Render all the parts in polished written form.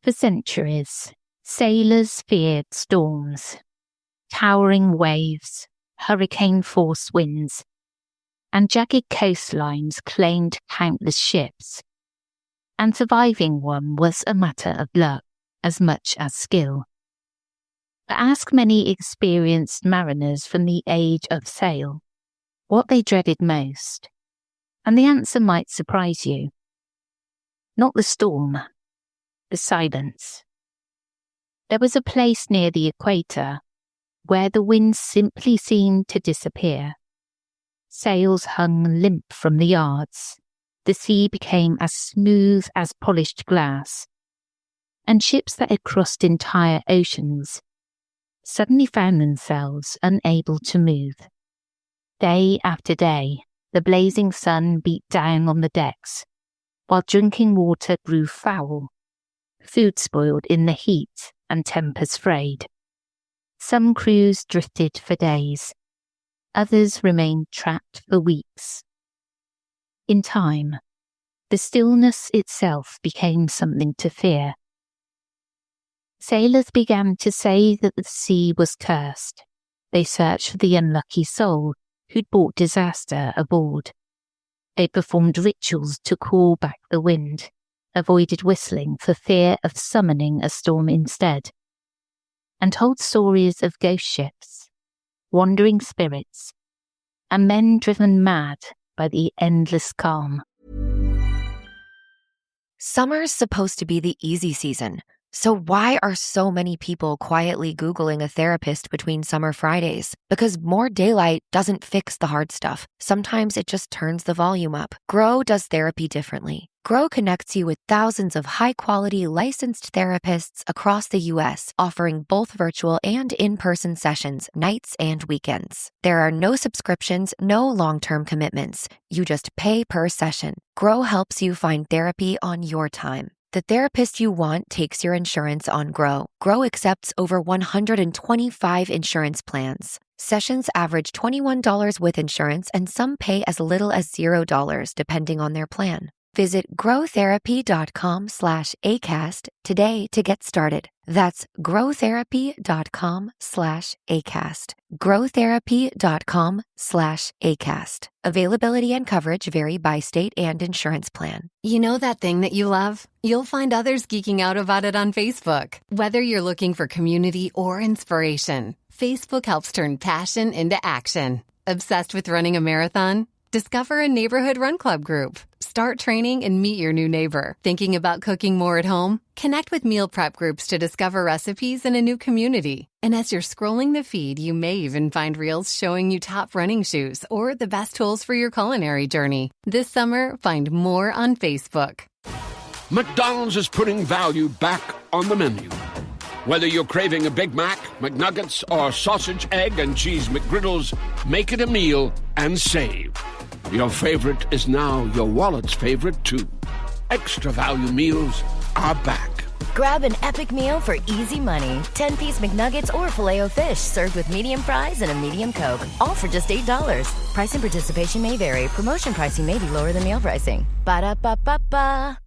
For centuries, sailors feared storms, towering waves, hurricane-force winds, and jagged coastlines claimed countless ships. And surviving one was a matter of luck as much as skill. But ask many experienced mariners from the age of sail what they dreaded most, and the answer might surprise you. Not the storm, the silence. There was a place near the equator where the winds simply seemed to disappear. Sails hung limp from the yards. The sea became as smooth as polished glass. And ships that had crossed entire oceans suddenly found themselves unable to move. Day after day, the blazing sun beat down on the decks, while drinking water grew foul, food spoiled in the heat and tempers frayed. Some crews drifted for days, others remained trapped for weeks. In time, the stillness itself became something to fear. Sailors began to say that the sea was cursed. They searched for the unlucky soul who'd brought disaster aboard. They performed rituals to call back the wind, avoided whistling for fear of summoning a storm instead, and told stories of ghost ships, wandering spirits, and men driven mad by the endless calm. Summer's supposed to be the easy season, so why are so many people quietly Googling a therapist between summer Fridays? Because more daylight doesn't fix the hard stuff. Sometimes it just turns the volume up. Grow does therapy differently. Grow connects you with thousands of high-quality licensed therapists across the U.S., offering both virtual and in-person sessions, nights and weekends. There are no subscriptions, no long-term commitments. You just pay per session. Grow helps you find therapy on your time. The therapist you want takes your insurance on Grow. Grow accepts over 125 insurance plans. Sessions average $21 with insurance, and some pay as little as $0 depending on their plan. Visit growtherapy.com/ACAST today to get started. That's growtherapy.com/ACAST. growtherapy.com/ACAST. Availability and coverage vary by state and insurance plan. You know that thing that you love? You'll find others geeking out about it on Facebook. Whether you're looking for community or inspiration, Facebook helps turn passion into action. Obsessed with running a marathon? Discover a neighborhood run club group. Start training and meet your new neighbor. Thinking about cooking more at home? Connect with meal prep groups to discover recipes in a new community. And as you're scrolling the feed, you may even find reels showing you top running shoes or the best tools for your culinary journey. This summer, find more on Facebook. McDonald's is putting value back on the menu. Whether you're craving a Big Mac, McNuggets, or sausage, egg, and cheese McGriddles, make it a meal and save. Your favorite is now your wallet's favorite, too. Extra value meals are back. Grab an epic meal for easy money. 10-piece McNuggets or Filet-O-Fish served with medium fries and a medium Coke. All for just $8. Price and participation may vary. Promotion pricing may be lower than meal pricing. Ba-da-ba-ba-ba.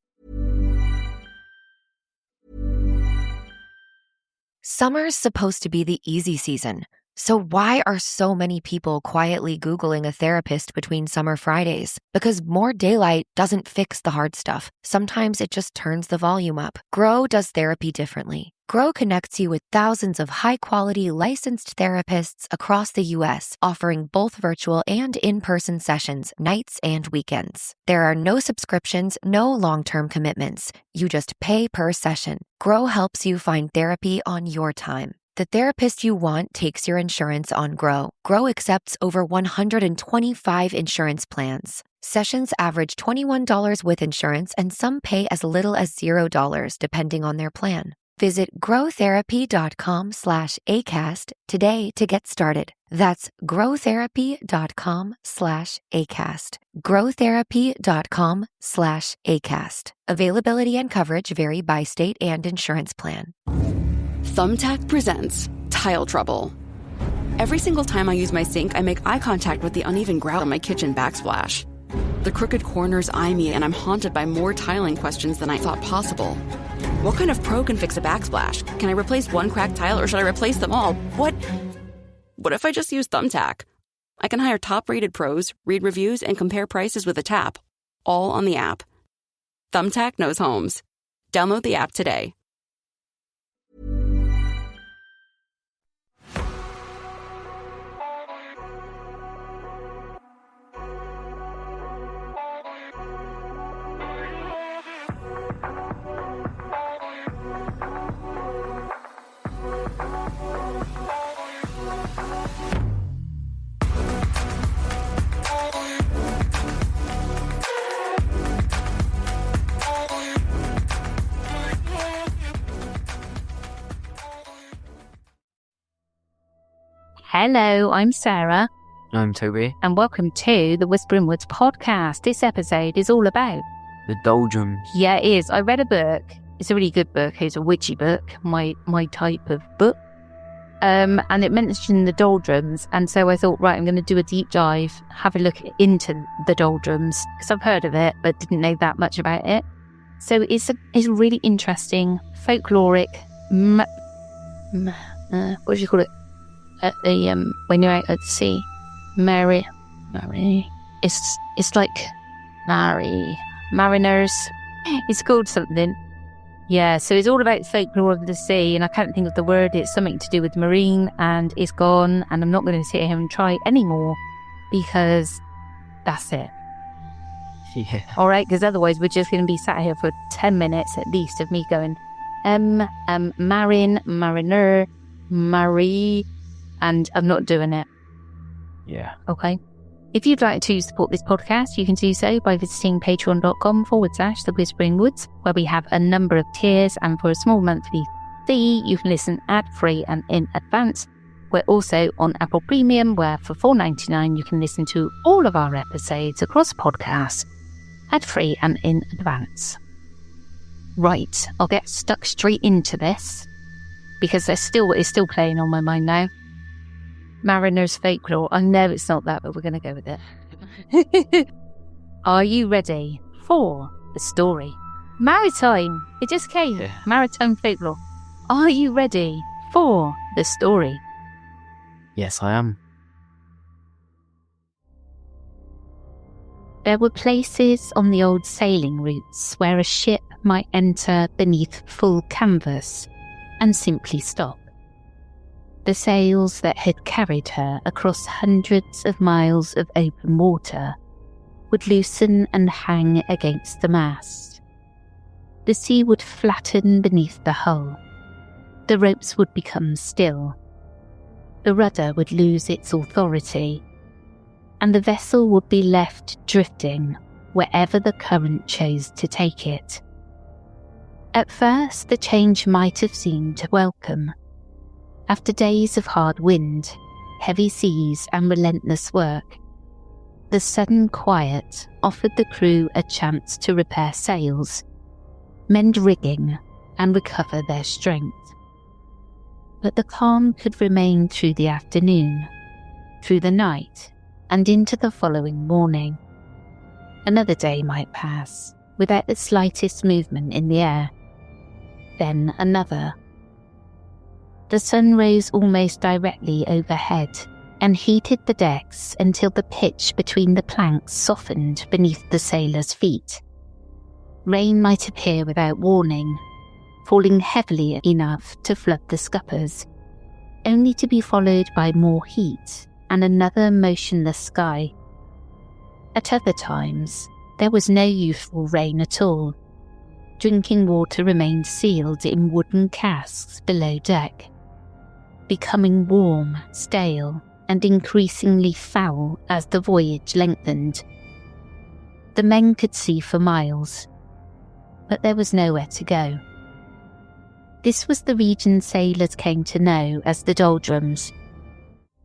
Summer's supposed to be the easy season, so why are so many people quietly Googling a therapist between summer Fridays? Because more daylight doesn't fix the hard stuff. Sometimes it just turns the volume up. Grow does therapy differently. Grow connects you with thousands of high-quality licensed therapists across the U.S., offering both virtual and in-person sessions, nights and weekends. There are no subscriptions, no long-term commitments. You just pay per session. Grow helps you find therapy on your time. The therapist you want takes your insurance on Grow. Grow accepts over 125 insurance plans. Sessions average $21 with insurance, and some pay as little as $0 depending on their plan. Visit growtherapy.com/ACAST today to get started. That's growtherapy.com/ACAST. growtherapy.com/ACAST. Availability and coverage vary by state and insurance plan. Thumbtack presents Tile Trouble. Every single time I use my sink, I make eye contact with the uneven grout on my kitchen backsplash. The crooked corners eye me, and I'm haunted by more tiling questions than I thought possible. What kind of pro can fix a backsplash? Can I replace one cracked tile or should I replace them all? What if I just use Thumbtack? I can hire top-rated pros, read reviews, and compare prices with a tap, all on the app. Thumbtack knows homes. Download the app today. Hello, I'm Sarah. I'm Toby. And welcome to the Whispering Woods podcast. This episode is all about... The Doldrums. Yeah, it is. I read a book. It's a really good book. It's a witchy book, my type of book. And it mentioned the Doldrums. And so I thought, right, I'm going to do a deep dive, have a look into the Doldrums, because I've heard of it, but didn't know that much about it. So it's a really interesting, folkloric... what do you call it? At the when you're out at sea, Mary, it's like mariners. It's called something. Yeah, so it's all about folklore of the sea, and I can't think of the word. It's something to do with marine, and it's gone. And I'm not going to sit here and try anymore because that's it. Yeah. All right, because otherwise we're just going to be sat here for 10 minutes at least of me going, mariner, Marie. And I'm not doing it. Yeah. Okay. If you'd like to support this podcast, you can do so by visiting patreon.com/The Whispering Woods, where we have a number of tiers, and for a small monthly fee, you can listen ad-free and in advance. We're also on Apple Premium, where for $4.99 you can listen to all of our episodes across podcasts, ad-free and in advance. Right, I'll get stuck straight into this, because it's still playing on my mind now. Mariner's Folklore. I know it's not that, but we're going to go with it. Are you ready for the story? Maritime. It just came. Yeah. Maritime Folklore. Are you ready for the story? Yes, I am. There were places on the old sailing routes where a ship might enter beneath full canvas and simply stop. The sails that had carried her across hundreds of miles of open water would loosen and hang against the mast. The sea would flatten beneath the hull. The ropes would become still. The rudder would lose its authority, and the vessel would be left drifting wherever the current chose to take it. At first, the change might have seemed welcome. After days of hard wind, heavy seas and relentless work, the sudden quiet offered the crew a chance to repair sails, mend rigging, and recover their strength. But the calm could remain through the afternoon, through the night, and into the following morning. Another day might pass, without the slightest movement in the air. Then another. The sun rose almost directly overhead and heated the decks until the pitch between the planks softened beneath the sailors' feet. Rain might appear without warning, falling heavily enough to flood the scuppers, only to be followed by more heat and another motionless sky. At other times, there was no useful rain at all. Drinking water remained sealed in wooden casks below deck, becoming warm, stale, and increasingly foul as the voyage lengthened. The men could see for miles, but there was nowhere to go. This was the region sailors came to know as the Doldrums,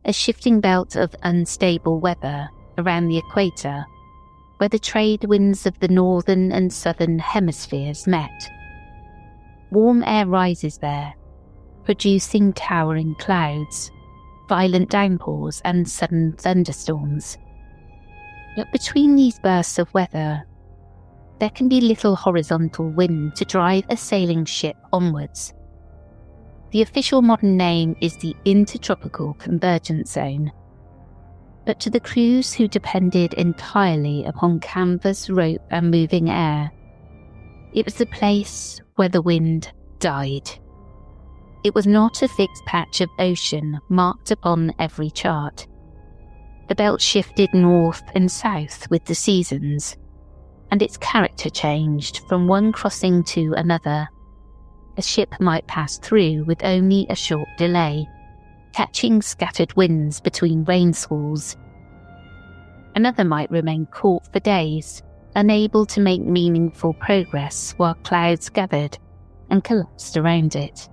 a shifting belt of unstable weather around the equator, where the trade winds of the northern and southern hemispheres met. Warm air rises there, producing towering clouds, violent downpours and sudden thunderstorms. But between these bursts of weather, there can be little horizontal wind to drive a sailing ship onwards. The official modern name is the Intertropical Convergence Zone. But to the crews who depended entirely upon canvas, rope and moving air, it was the place where the wind died. It was not a fixed patch of ocean marked upon every chart. The belt shifted north and south with the seasons, and its character changed from one crossing to another. A ship might pass through with only a short delay, catching scattered winds between rain squalls. Another might remain caught for days, unable to make meaningful progress while clouds gathered and collapsed around it.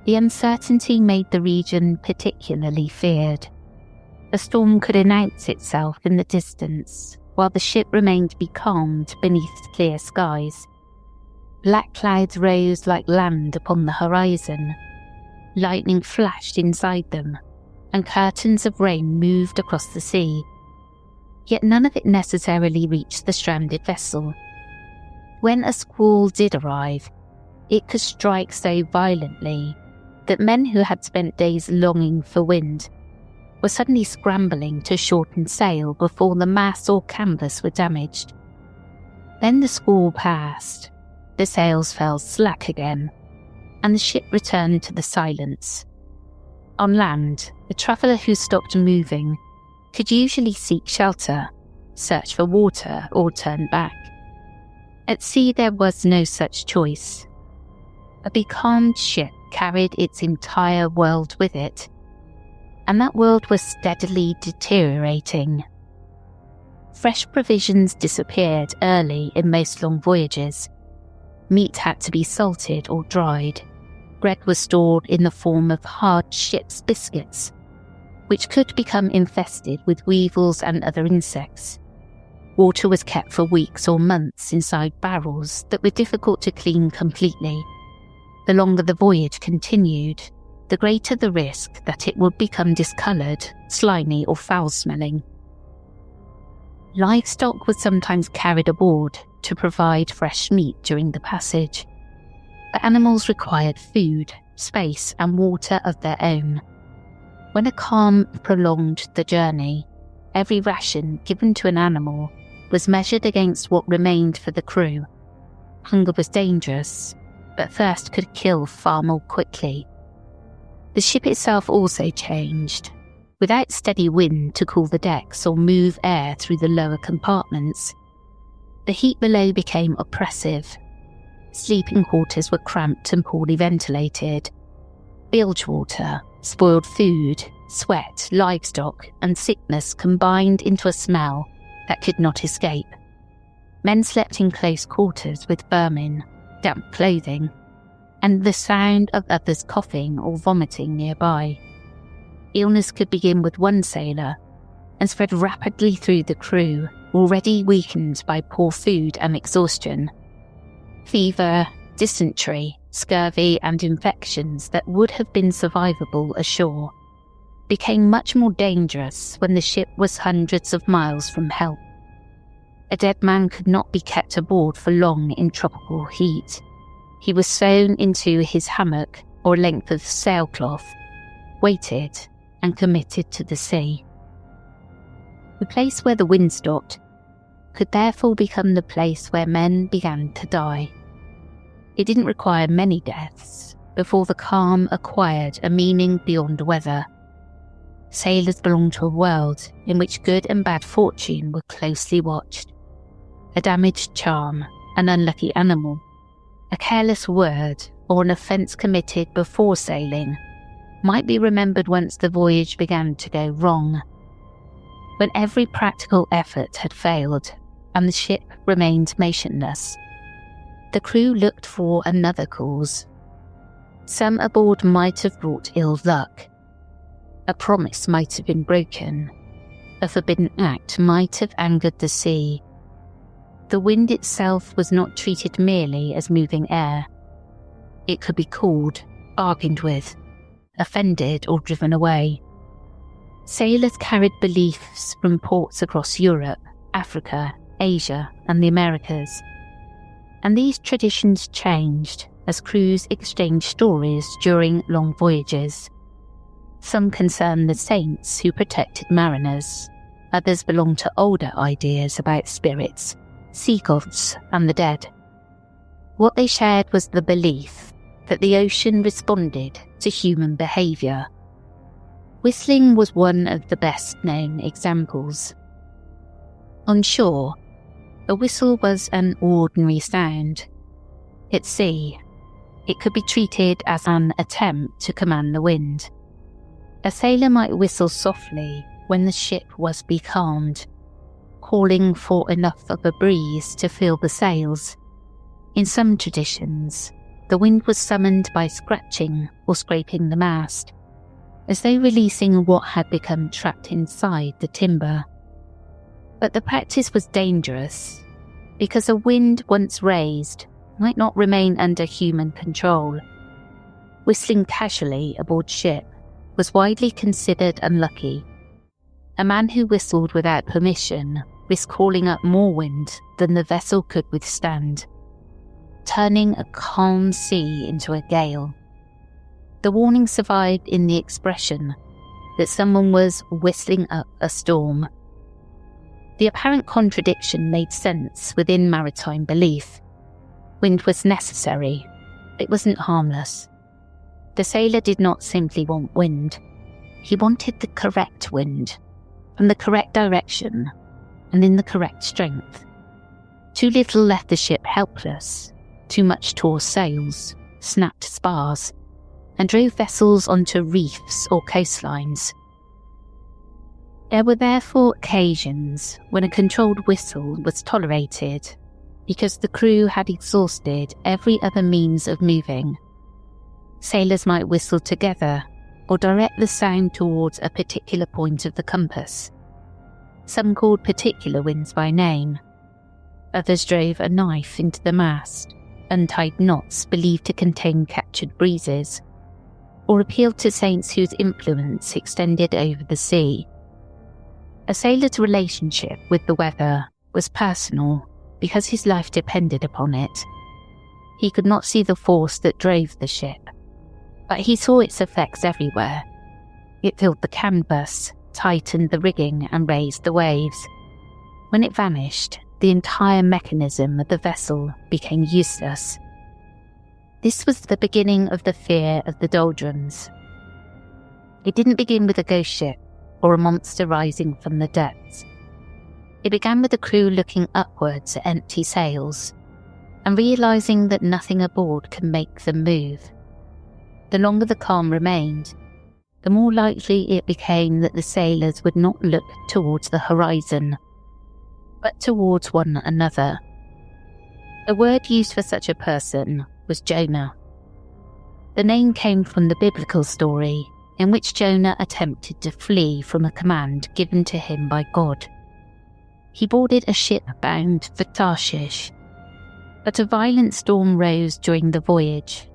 The uncertainty made the region particularly feared. A storm could announce itself in the distance, while the ship remained becalmed beneath clear skies. Black clouds rose like land upon the horizon. Lightning flashed inside them, and curtains of rain moved across the sea. Yet none of it necessarily reached the stranded vessel. When a squall did arrive, it could strike so violently that men who had spent days longing for wind were suddenly scrambling to shorten sail before the mast or canvas were damaged. Then the squall passed, the sails fell slack again, and the ship returned to the silence. On land, a traveller who stopped moving could usually seek shelter, search for water, or turn back. At sea there was no such choice. A becalmed ship carried its entire world with it, and that world was steadily deteriorating. Fresh provisions disappeared early in most long voyages. Meat had to be salted or dried. Bread was stored in the form of hard ship's biscuits, which could become infested with weevils and other insects. Water was kept for weeks or months inside barrels that were difficult to clean completely. The longer the voyage continued, the greater the risk that it would become discoloured, slimy or foul-smelling. Livestock was sometimes carried aboard to provide fresh meat during the passage. But animals required food, space and water of their own. When a calm prolonged the journey, every ration given to an animal was measured against what remained for the crew. Hunger was dangerous, but thirst could kill far more quickly. The ship itself also changed. Without steady wind to cool the decks or move air through the lower compartments, the heat below became oppressive. Sleeping quarters were cramped and poorly ventilated. Bilge water, spoiled food, sweat, livestock, and sickness combined into a smell that could not escape. Men slept in close quarters with vermin, damp clothing, and the sound of others coughing or vomiting nearby. Illness could begin with one sailor and spread rapidly through the crew, already weakened by poor food and exhaustion. Fever, dysentery, scurvy, and infections that would have been survivable ashore became much more dangerous when the ship was hundreds of miles from help. A dead man could not be kept aboard for long in tropical heat. He was sewn into his hammock or length of sailcloth, weighted and committed to the sea. The place where the wind stopped could therefore become the place where men began to die. It didn't require many deaths before the calm acquired a meaning beyond weather. Sailors belonged to a world in which good and bad fortune were closely watched. A damaged charm, an unlucky animal, a careless word, or an offence committed before sailing might be remembered once the voyage began to go wrong. When every practical effort had failed and the ship remained motionless, the crew looked for another cause. Some aboard might have brought ill luck. A promise might have been broken. A forbidden act might have angered the sea. The wind itself was not treated merely as moving air. It could be called, bargained with, offended or driven away. Sailors carried beliefs from ports across Europe, Africa, Asia, and the Americas. And these traditions changed as crews exchanged stories during long voyages. Some concern the saints who protected mariners. Others belong to older ideas about spirits, sea gods, and the dead. What they shared was the belief that the ocean responded to human behaviour. Whistling was one of the best-known examples. On shore, a whistle was an ordinary sound. At sea, it could be treated as an attempt to command the wind. A sailor might whistle softly when the ship was becalmed, calling for enough of a breeze to fill the sails. In some traditions, the wind was summoned by scratching or scraping the mast, as though releasing what had become trapped inside the timber. But the practice was dangerous, because a wind once raised might not remain under human control. Whistling casually aboard ship was widely considered unlucky. A man who whistled without permission risked calling up more wind than the vessel could withstand, turning a calm sea into a gale. The warning survived in the expression that someone was whistling up a storm. The apparent contradiction made sense within maritime belief. Wind was necessary, it wasn't harmless. The sailor did not simply want wind. He wanted the correct wind, from the correct direction, and in the correct strength. Too little left the ship helpless. Too much tore sails, snapped spars, and drove vessels onto reefs or coastlines. There were therefore occasions when a controlled whistle was tolerated because the crew had exhausted every other means of moving. Sailors might whistle together or direct the sound towards a particular point of the compass. Some called particular winds by name. Others drove a knife into the mast, untied knots believed to contain captured breezes, or appealed to saints whose influence extended over the sea. A sailor's relationship with the weather was personal because his life depended upon it. He could not see the force that drove the ship, but he saw its effects everywhere. It filled the canvas, tightened the rigging, and raised the waves. When it vanished, the entire mechanism of the vessel became useless. This was the beginning of the fear of the Doldrums. It didn't begin with a ghost ship or a monster rising from the depths. It began with the crew looking upwards at empty sails and realising that nothing aboard could make them move. The longer the calm remained, the more likely it became that the sailors would not look towards the horizon, but towards one another. The word used for such a person was Jonah. The name came from the biblical story in which Jonah attempted to flee from a command given to him by God. He boarded a ship bound for Tarshish, but a violent storm rose during the voyage.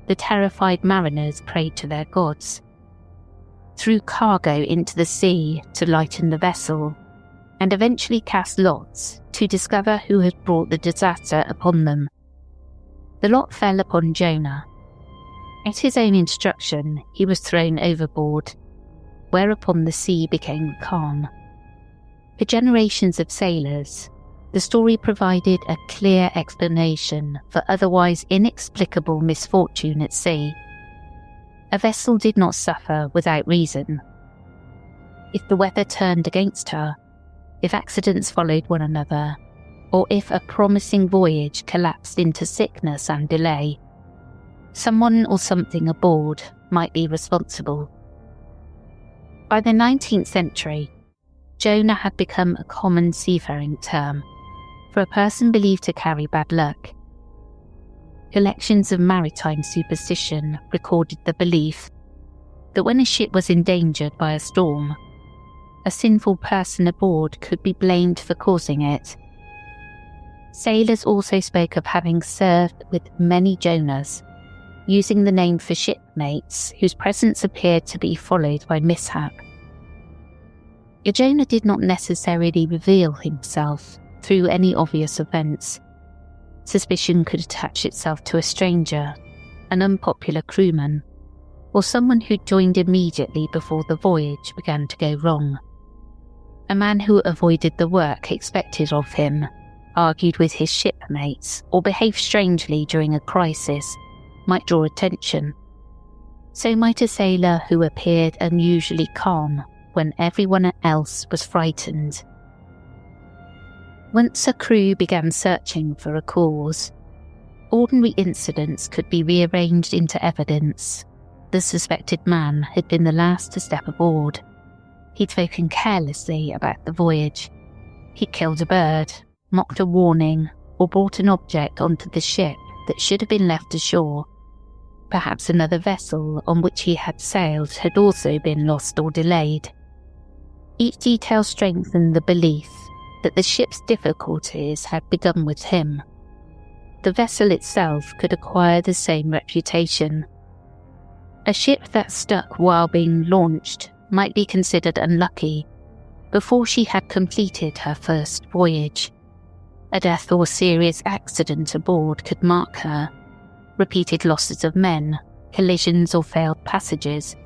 The terrified mariners prayed to their gods, threw cargo into the sea to lighten the vessel, and eventually cast lots to discover who had brought the disaster upon them. The lot fell upon Jonah. At his own instruction, he was thrown overboard, whereupon the sea became calm. For generations of sailors, the story provided a clear explanation for otherwise inexplicable misfortune at sea. A vessel did not suffer without reason. If the weather turned against her, if accidents followed one another, or if a promising voyage collapsed into sickness and delay, someone or something aboard might be responsible. By the 19th century, Jonah had become a common seafaring term for a person believed to carry bad luck. Collections of maritime superstition recorded the belief that when a ship was endangered by a storm, a sinful person aboard could be blamed for causing it. Sailors also spoke of having served with many Jonahs, using the name for shipmates whose presence appeared to be followed by mishap. A Jonah did not necessarily reveal himself through any obvious offence. Suspicion could attach itself to a stranger, an unpopular crewman, or someone who joined immediately before the voyage began to go wrong. A man who avoided the work expected of him, argued with his shipmates, or behaved strangely during a crisis might draw attention. So might a sailor who appeared unusually calm when everyone else was frightened. Once a crew began searching for a cause, ordinary incidents could be rearranged into evidence. The suspected man had been the last to step aboard. He'd spoken carelessly about the voyage. He'd killed a bird, mocked a warning, or brought an object onto the ship that should have been left ashore. Perhaps another vessel on which he had sailed had also been lost or delayed. Each detail strengthened the belief that the ship's difficulties had begun with him. The vessel itself could acquire the same reputation. A ship that stuck while being launched might be considered unlucky before she had completed her first voyage. A death or serious accident aboard could mark her. Repeated losses of men, collisions or failed passages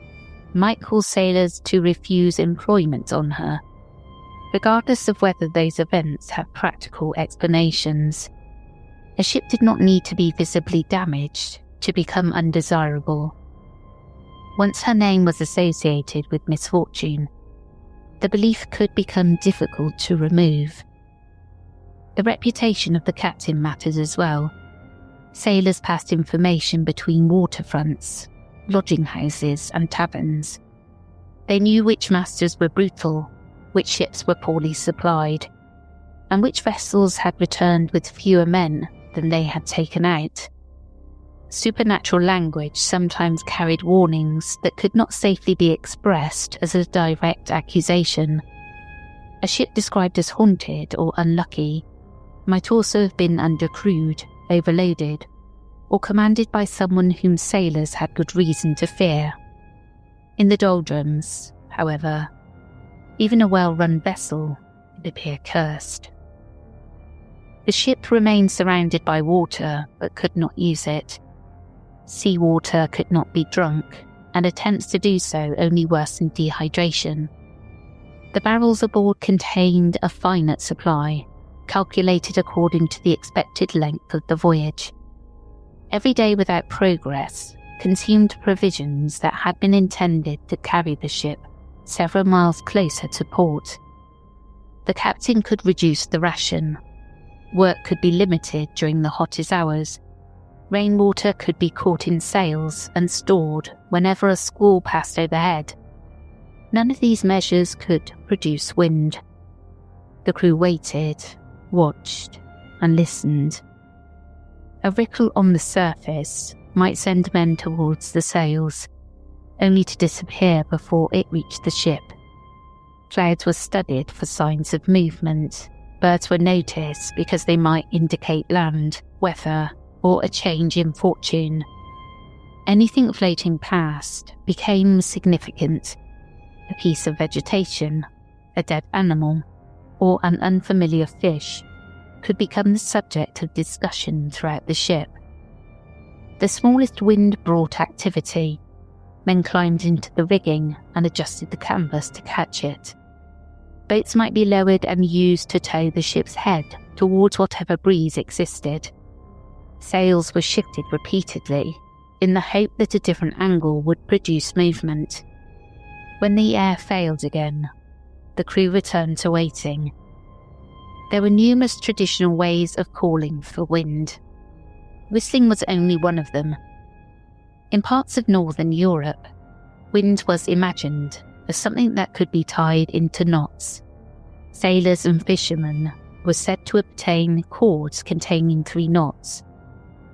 might cause sailors to refuse employment on her. Regardless of whether those events have practical explanations, a ship did not need to be visibly damaged to become undesirable. Once her name was associated with misfortune, the belief could become difficult to remove. The reputation of the captain mattered as well. Sailors passed information between waterfronts, lodging houses and taverns. They knew which masters were brutal, which ships were poorly supplied, and which vessels had returned with fewer men than they had taken out. Supernatural language sometimes carried warnings that could not safely be expressed as a direct accusation. A ship described as haunted or unlucky might also have been undercrewed, overloaded, or commanded by someone whom sailors had good reason to fear. In the Doldrums, however, even a well-run vessel could appear cursed. The ship remained surrounded by water but could not use it. Seawater could not be drunk, and attempts to do so only worsened dehydration. The barrels aboard contained a finite supply, calculated according to the expected length of the voyage. Every day without progress consumed provisions that had been intended to carry the ship several miles closer to port. The captain could reduce the ration. Work could be limited during the hottest hours. Rainwater could be caught in sails and stored whenever a squall passed overhead. None of these measures could produce wind. The crew waited, watched, and listened. A ripple on the surface might send men towards the sails, only to disappear before it reached the ship. Clouds were studied for signs of movement. Birds were noticed because they might indicate land, weather, or a change in fortune. Anything floating past became significant. A piece of vegetation, a dead animal, or an unfamiliar fish could become the subject of discussion throughout the ship. The smallest wind brought activity. Men climbed into the rigging and adjusted the canvas to catch it. Boats might be lowered and used to tow the ship's head towards whatever breeze existed. Sails were shifted repeatedly, in the hope that a different angle would produce movement. When the air failed again, the crew returned to waiting. There were numerous traditional ways of calling for wind. Whistling was only one of them. In parts of northern Europe, wind was imagined as something that could be tied into knots. Sailors and fishermen were said to obtain cords containing 3 knots,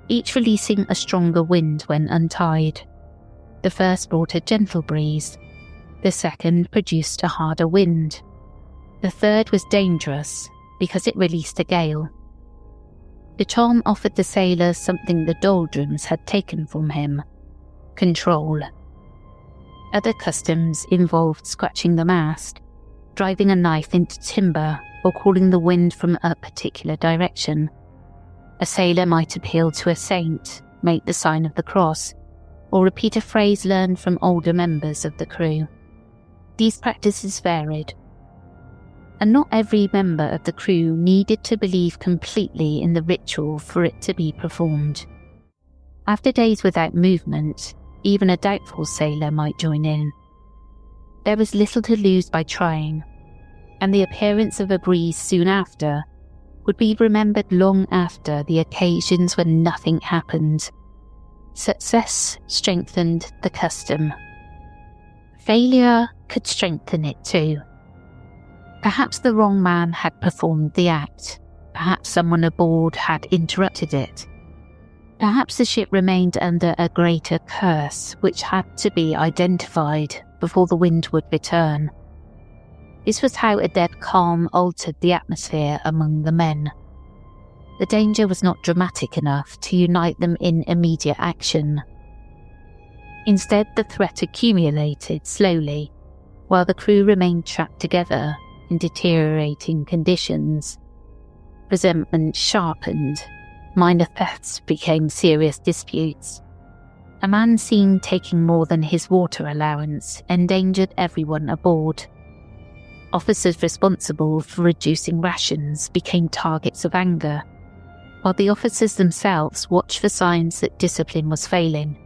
each releasing a stronger wind when untied. The first brought a gentle breeze. The second produced a harder wind. The third was dangerous because it released a gale. The charm offered the sailor something the Doldrums had taken from him: control. Other customs involved scratching the mast, driving a knife into timber, or calling the wind from a particular direction. A sailor might appeal to a saint, make the sign of the cross, or repeat a phrase learned from older members of the crew. These practices varied, and not every member of the crew needed to believe completely in the ritual for it to be performed. After days without movement, even a doubtful sailor might join in. There was little to lose by trying, and the appearance of a breeze soon after would be remembered long after the occasions when nothing happened. Success strengthened the custom. Failure could strengthen it too. Perhaps the wrong man had performed the act. Perhaps someone aboard had interrupted it. Perhaps the ship remained under a greater curse which had to be identified before the wind would return. This was how a dead calm altered the atmosphere among the men. The danger was not dramatic enough to unite them in immediate action. Instead, the threat accumulated slowly, while the crew remained trapped together in deteriorating conditions. Resentment sharpened. Minor thefts became serious disputes. A man seen taking more than his water allowance endangered everyone aboard. Officers responsible for reducing rations became targets of anger, while the officers themselves watched for signs that discipline was failing.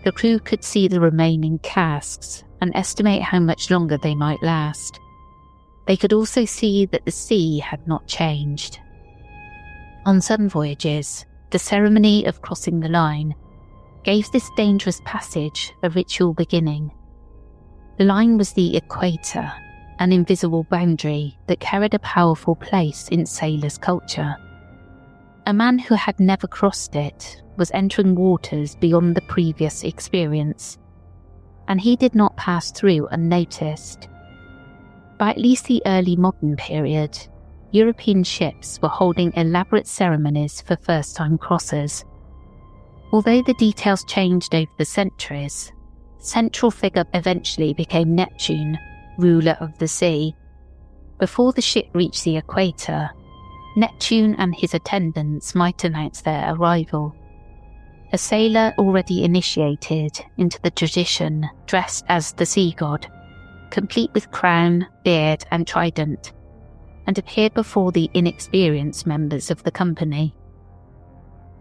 The crew could see the remaining casks and estimate how much longer they might last. They could also see that the sea had not changed. On some voyages, the ceremony of crossing the line gave this dangerous passage a ritual beginning. The line was the equator, an invisible boundary that carried a powerful place in sailors' culture. A man who had never crossed it was entering waters beyond the previous experience, and he did not pass through unnoticed. By at least the early modern period, European ships were holding elaborate ceremonies for first-time crossers. Although the details changed over the centuries, the central figure eventually became Neptune, ruler of the sea. Before the ship reached the equator, Neptune and his attendants might announce their arrival. A sailor already initiated into the tradition dressed as the sea god, complete with crown, beard and trident, and appeared before the inexperienced members of the company.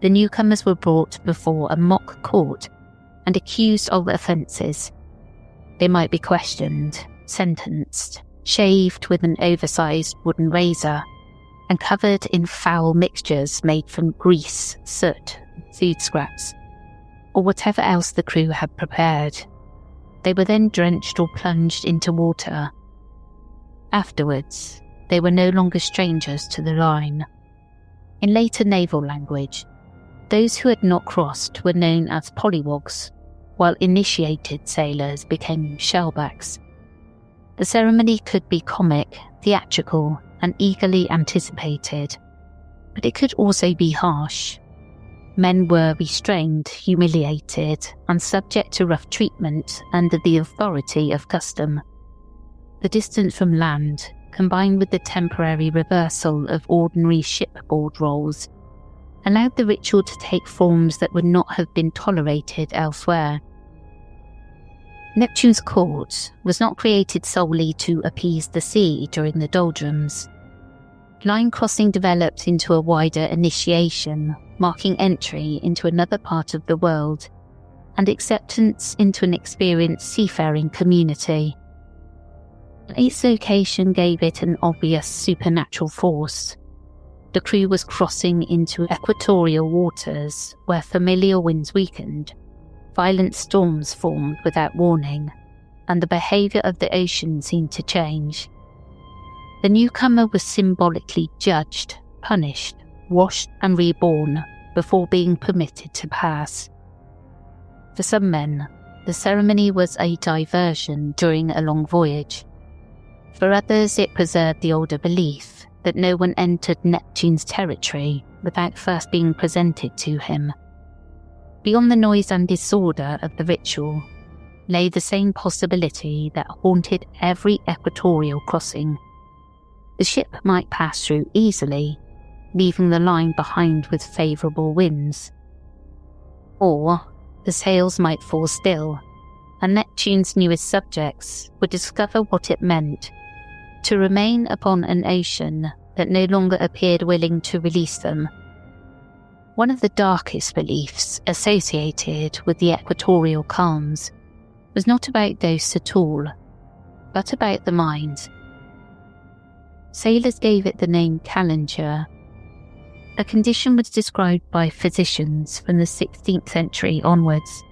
The newcomers were brought before a mock court and accused of offences. They might be questioned, sentenced, shaved with an oversized wooden razor, and covered in foul mixtures made from grease, soot, food scraps, or whatever else the crew had prepared. They were then drenched or plunged into water. Afterwards, they were no longer strangers to the line. In later naval language, those who had not crossed were known as polywogs, while initiated sailors became shellbacks. The ceremony could be comic, theatrical, and eagerly anticipated, but it could also be harsh. Men were restrained, humiliated, and subject to rough treatment under the authority of custom. The distance from land, combined with the temporary reversal of ordinary shipboard roles, allowed the ritual to take forms that would not have been tolerated elsewhere. Neptune's court was not created solely to appease the sea during the Doldrums. Line crossing developed into a wider initiation, marking entry into another part of the world and acceptance into an experienced seafaring community. Its location gave it an obvious supernatural force. The crew was crossing into equatorial waters where familiar winds weakened, violent storms formed without warning, and the behaviour of the ocean seemed to change. The newcomer was symbolically judged, punished, washed and reborn before being permitted to pass. For some men, the ceremony was a diversion during a long voyage. For others, it preserved the older belief that no one entered Neptune's territory without first being presented to him. Beyond the noise and disorder of the ritual lay the same possibility that haunted every equatorial crossing: the ship might pass through easily, leaving the line behind with favourable winds. Or the sails might fall still, and Neptune's newest subjects would discover what it meant to remain upon an ocean that no longer appeared willing to release them. One of the darkest beliefs associated with the equatorial calms was not about ghosts at all, but about the mind. Sailors gave it the name calenture. A condition was described by physicians from the 16th century onwards,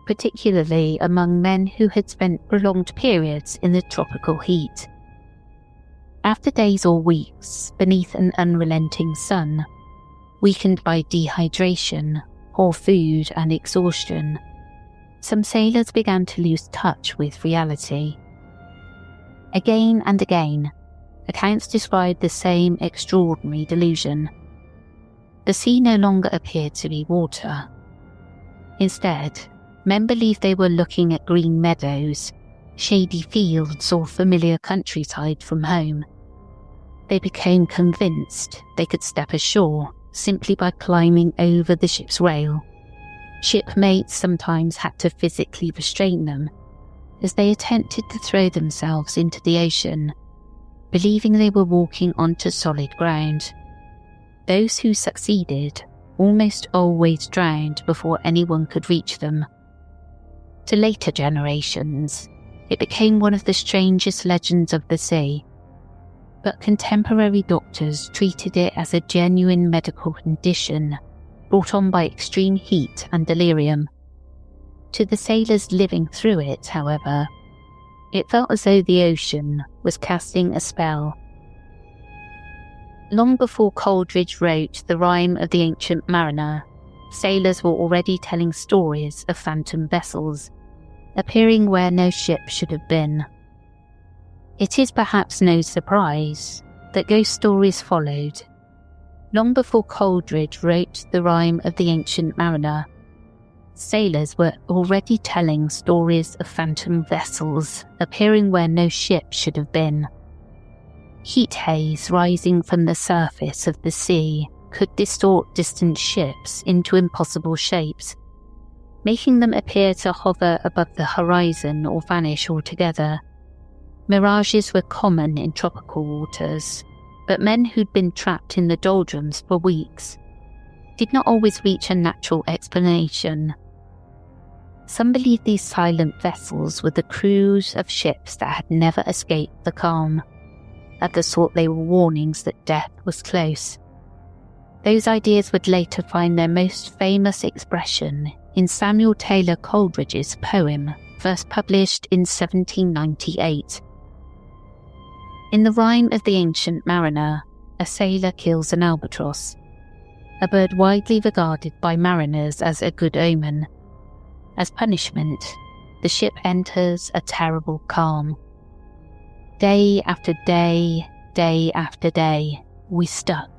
particularly among men who had spent prolonged periods in the tropical heat. After days or weeks beneath an unrelenting sun, weakened by dehydration, poor food and exhaustion, some sailors began to lose touch with reality. Again and again, accounts described the same extraordinary delusion. The sea no longer appeared to be water. Instead, men believed they were looking at green meadows, shady fields or familiar countryside from home. They became convinced they could step ashore simply by climbing over the ship's rail. Shipmates sometimes had to physically restrain them as they attempted to throw themselves into the ocean, believing they were walking onto solid ground. Those who succeeded almost always drowned before anyone could reach them. To later generations, it became one of the strangest legends of the sea, but contemporary doctors treated it as a genuine medical condition brought on by extreme heat and delirium. To the sailors living through it, however, it felt as though the ocean was casting a spell. Long before Coleridge wrote The Rime of the Ancient Mariner, sailors were already telling stories of phantom vessels, appearing where no ship should have been. It is perhaps no surprise that ghost stories followed. Long before Coleridge wrote The Rime of the Ancient Mariner, sailors were already telling stories of phantom vessels appearing where no ship should have been. Heat haze rising from the surface of the sea could distort distant ships into impossible shapes, making them appear to hover above the horizon or vanish altogether. Mirages were common in tropical waters, but men who'd been trapped in the doldrums for weeks did not always reach a natural explanation. Some believed these silent vessels were the crews of ships that had never escaped the calm. Others thought they were warnings that death was close. Those ideas would later find their most famous expression in Samuel Taylor Coleridge's poem, first published in 1798. In The Rime of the Ancient Mariner, a sailor kills an albatross, a bird widely regarded by mariners as a good omen. As punishment, the ship enters a terrible calm. Day after day, day after day, we stuck,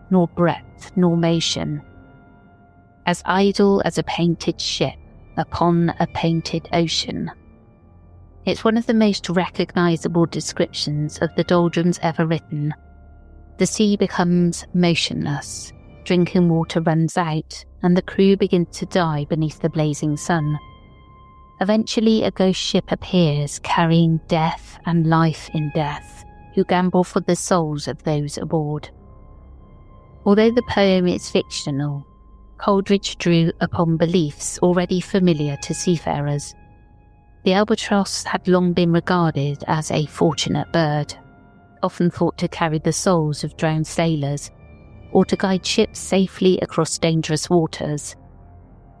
nor breath nor motion, as idle as a painted ship upon a painted ocean. It's one of the most recognisable descriptions of the doldrums ever written. The sea becomes motionless, drinking water runs out, and the crew begins to die beneath the blazing sun. Eventually, a ghost ship appears carrying death and life in death, who gamble for the souls of those aboard. Although the poem is fictional, Coleridge drew upon beliefs already familiar to seafarers. The albatross had long been regarded as a fortunate bird, often thought to carry the souls of drowned sailors, or to guide ships safely across dangerous waters.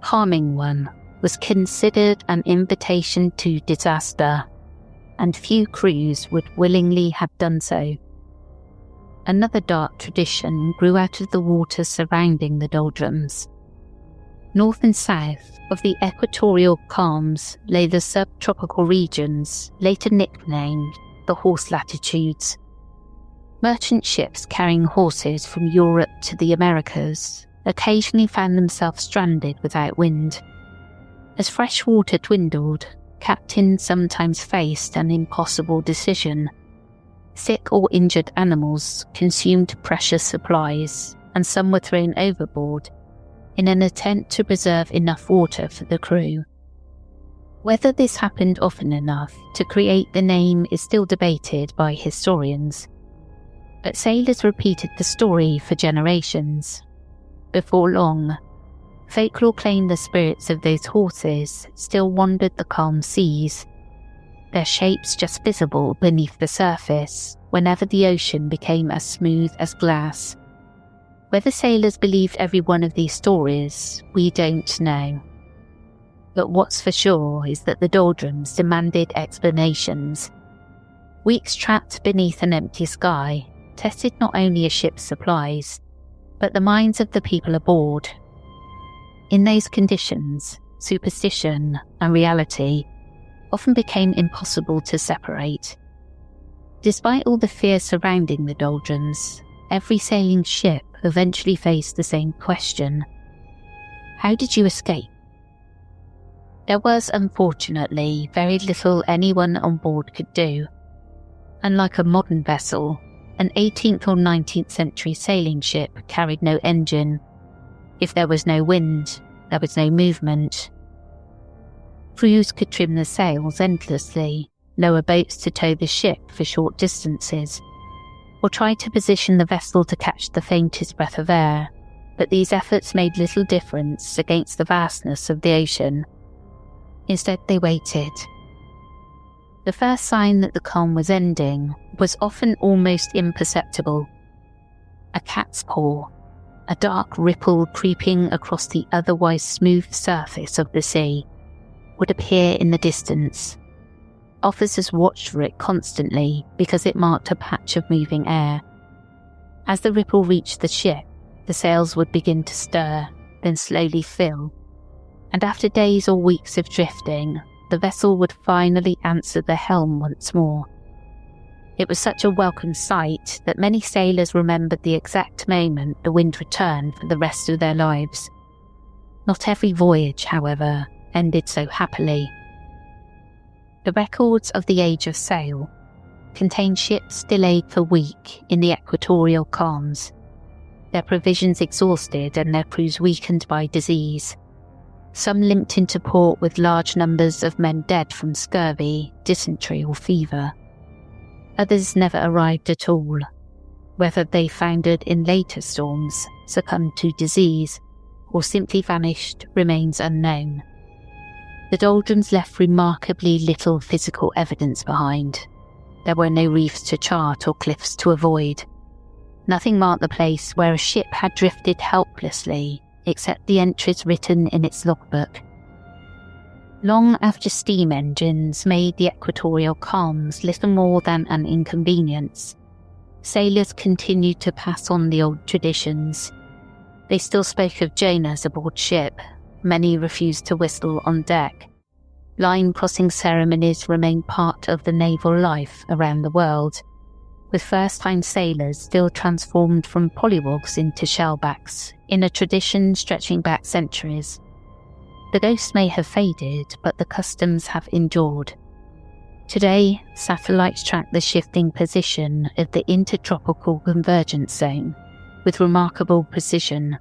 Harming one was considered an invitation to disaster, and few crews would willingly have done so. Another dark tradition grew out of the waters surrounding the doldrums. North and south of the equatorial calms lay the subtropical regions, later nicknamed the horse latitudes. Merchant ships carrying horses from Europe to the Americas occasionally found themselves stranded without wind. As fresh water dwindled, captains sometimes faced an impossible decision: Sick or injured animals consumed precious supplies, and some were thrown overboard in an attempt to preserve enough water for the crew. Whether this happened often enough to create the name is still debated by historians, but sailors repeated the story for generations. Before long, folklore claimed the spirits of those horses still wandered the calm seas, their shapes just visible beneath the surface whenever the ocean became as smooth as glass. Whether sailors believed every one of these stories, we don't know. But what's for sure is that the Doldrums demanded explanations. Weeks trapped beneath an empty sky tested not only a ship's supplies, but the minds of the people aboard. In those conditions, superstition and reality often became impossible to separate. Despite all the fear surrounding the Doldrums, every sailing ship eventually faced the same question: how did you escape? There was, unfortunately, very little anyone on board could do. Unlike a modern vessel, an 18th or 19th century sailing ship carried no engine. If there was no wind, there was no movement. Crews could trim the sails endlessly, lower boats to tow the ship for short distances, or try to position the vessel to catch the faintest breath of air, but these efforts made little difference against the vastness of the ocean. Instead, they waited. The first sign that the calm was ending was often almost imperceptible. A cat's paw, a dark ripple creeping across the otherwise smooth surface of the sea, would appear in the distance. Officers watched for it constantly because it marked a patch of moving air. As the ripple reached the ship, the sails would begin to stir, then slowly fill, and after days or weeks of drifting, the vessel would finally answer the helm once more. It was such a welcome sight that many sailors remembered the exact moment the wind returned for the rest of their lives. Not every voyage, however, ended so happily. The records of the Age of Sail contain ships delayed for weeks in the equatorial calms, their provisions exhausted and their crews weakened by disease. Some limped into port with large numbers of men dead from scurvy, dysentery or fever. Others never arrived at all. Whether they foundered in later storms, succumbed to disease, or simply vanished remains unknown. The Doldrums left remarkably little physical evidence behind. There were no reefs to chart or cliffs to avoid. Nothing marked the place where a ship had drifted helplessly, except the entries written in its logbook. Long after steam engines made the equatorial calms little more than an inconvenience, sailors continued to pass on the old traditions. They still spoke of Jonas aboard ship. Many refused to whistle on deck. Line-crossing ceremonies remained part of the naval life around the world, with first-time sailors still transformed from pollywogs into shellbacks, in a tradition stretching back centuries. The ghosts may have faded, but the customs have endured. Today, satellites track the shifting position of the intertropical convergence zone with remarkable precision.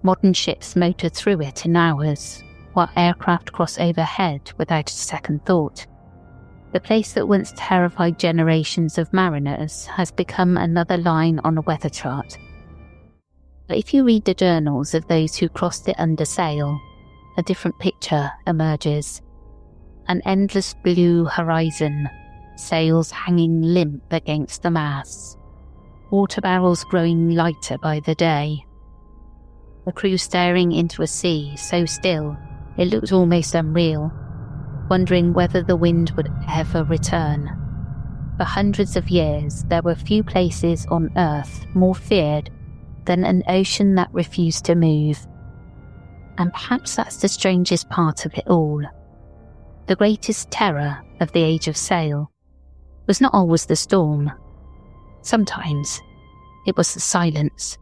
Modern ships motor through it in hours, while aircraft cross overhead without a second thought. The place that once terrified generations of mariners has become another line on a weather chart. But if you read the journals of those who crossed it under sail, a different picture emerges. An endless blue horizon, sails hanging limp against the masts, water barrels growing lighter by the day. The crew staring into a sea so still it looked almost unreal, wondering whether the wind would ever return. For hundreds of years, there were few places on Earth more feared than an ocean that refused to move. And perhaps that's the strangest part of it all. The greatest terror of the Age of Sail was not always the storm. Sometimes it was the silence.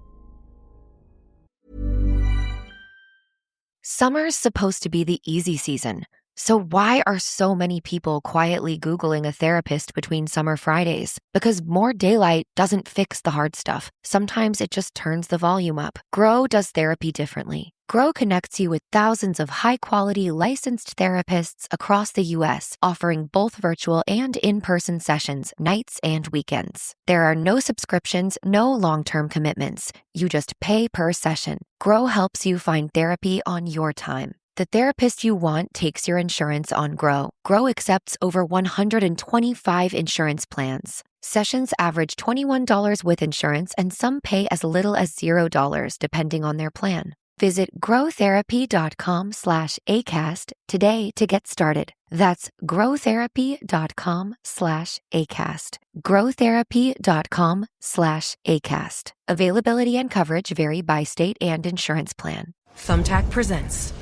Summer's supposed to be the easy season, So why are so many people quietly Googling a therapist between summer Fridays? Because more daylight doesn't fix the hard stuff. Sometimes it just turns the volume up. Grow does therapy differently. Grow connects you with thousands of high-quality licensed therapists across the U.S., offering both virtual and in-person sessions, nights and weekends. There are no subscriptions, no long-term commitments. You just pay per session. Grow helps you find therapy on your time. The therapist you want takes your insurance on Grow. Grow accepts over 125 insurance plans. Sessions average $21 with insurance, and some pay as little as $0 depending on their plan. Visit growtherapy.com/ACAST today to get started. That's growtherapy.com/ACAST. growtherapy.com/ACAST. Availability and coverage vary by state and insurance plan. Thumbtack presents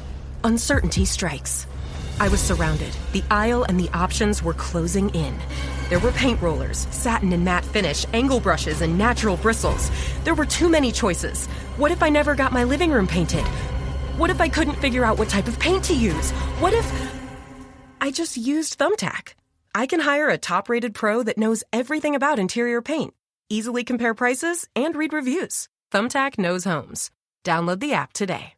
Uncertainty Strikes. I was surrounded. The aisle and the options were closing in. There were paint rollers, satin and matte finish, angle brushes, and natural bristles. There were too many choices. What if I never got my living room painted? What if I couldn't figure out what type of paint to use? What if I just used Thumbtack? I can hire a top-rated pro that knows everything about interior paint, easily compare prices, and read reviews. Thumbtack knows homes. Download the app today.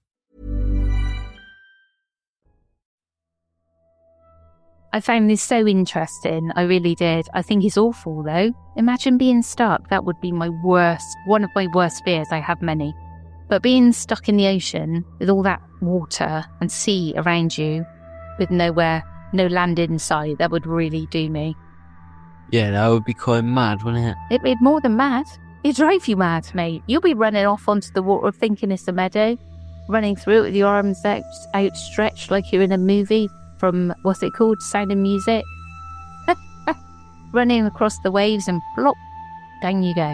I found this so interesting. I really did. I think it's awful, though. Imagine being stuck. That would be one of my worst fears. I have many. But being stuck in the ocean with all that water and sea around you with no land in sight, that would really do me. Yeah, that would be quite mad, wouldn't it? It'd be more than mad. It'd drive you mad, mate. You'll be running off onto the water thinking it's a meadow, running through it with your arms outstretched like you're in a movie from, what's it called, Sound of Music. Running across the waves and plop, down you go.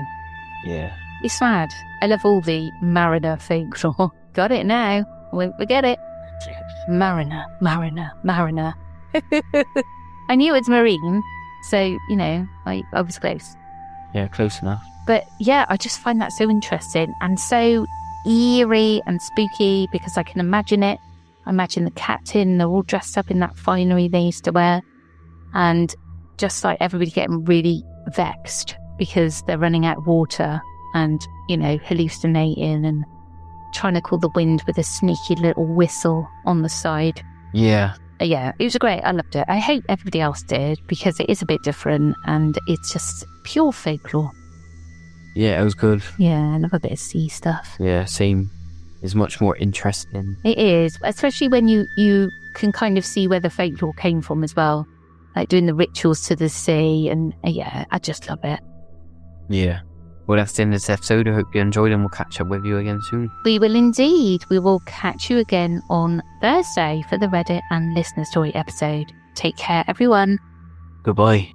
Yeah. It's mad. I love all the mariner folklore. Got it now. Won't forget it. Mariner, mariner, mariner. I knew it's marine, so, I was close. Yeah, close enough. But yeah, I just find that so interesting and so eerie and spooky because I can imagine it. I imagine the captain, they're all dressed up in that finery they used to wear, and just like everybody getting really vexed because they're running out of water and, hallucinating and trying to call the wind with a sneaky little whistle on the side. Yeah. Yeah, it was great. I loved it. I hope everybody else did because it is a bit different and it's just pure folklore. Yeah, it was good. Yeah, I love a bit of sea stuff. Yeah, same. It's much more interesting. It is, especially when you can kind of see where the folklore came from as well. Like doing the rituals to the sea and yeah, I just love it. Yeah. Well, that's the end of this episode. I hope you enjoyed and we'll catch up with you again soon. We will indeed. We will catch you again on Thursday for the Reddit and listener story episode. Take care, everyone. Goodbye.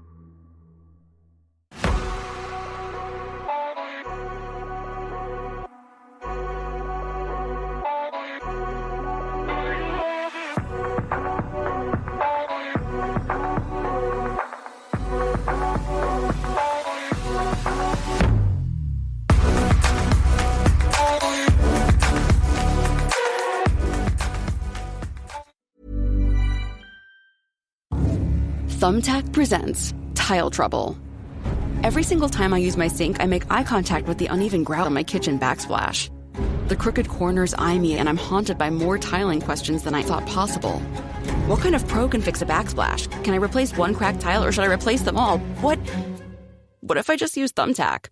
Thumbtack presents Tile Trouble. Every single time I use my sink, I make eye contact with the uneven grout on my kitchen backsplash. The crooked corners eye me, and I'm haunted by more tiling questions than I thought possible. What kind of pro can fix a backsplash? Can I replace one cracked tile, or should I replace them all? What if I just use Thumbtack?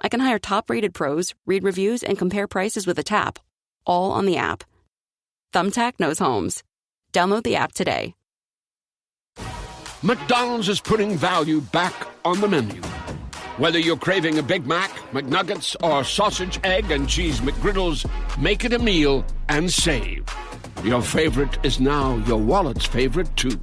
I can hire top-rated pros, read reviews, and compare prices with a tap. All on the app. Thumbtack knows homes. Download the app today. McDonald's is putting value back on the menu. Whether you're craving a Big Mac, McNuggets, or sausage, egg, and cheese McGriddles, make it a meal and save. Your favorite is now your wallet's favorite, too.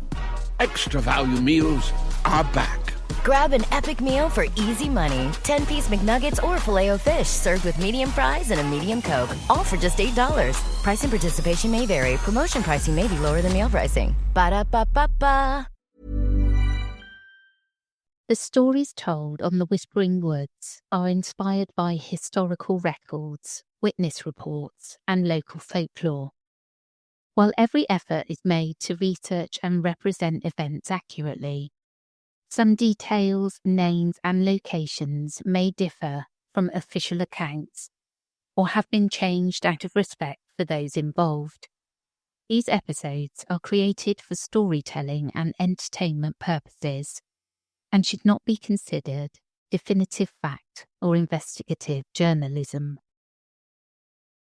Extra value meals are back. Grab an epic meal for easy money. 10-piece McNuggets or Filet-O-Fish served with medium fries and a medium Coke. All for just $8. Price and participation may vary. Promotion pricing may be lower than meal pricing. Ba-da-ba-ba-ba. The stories told on the Whispering Woods are inspired by historical records, witness reports, and local folklore. While every effort is made to research and represent events accurately, some details, names, and locations may differ from official accounts or have been changed out of respect for those involved. These episodes are created for storytelling and entertainment purposes and should not be considered definitive fact or investigative journalism.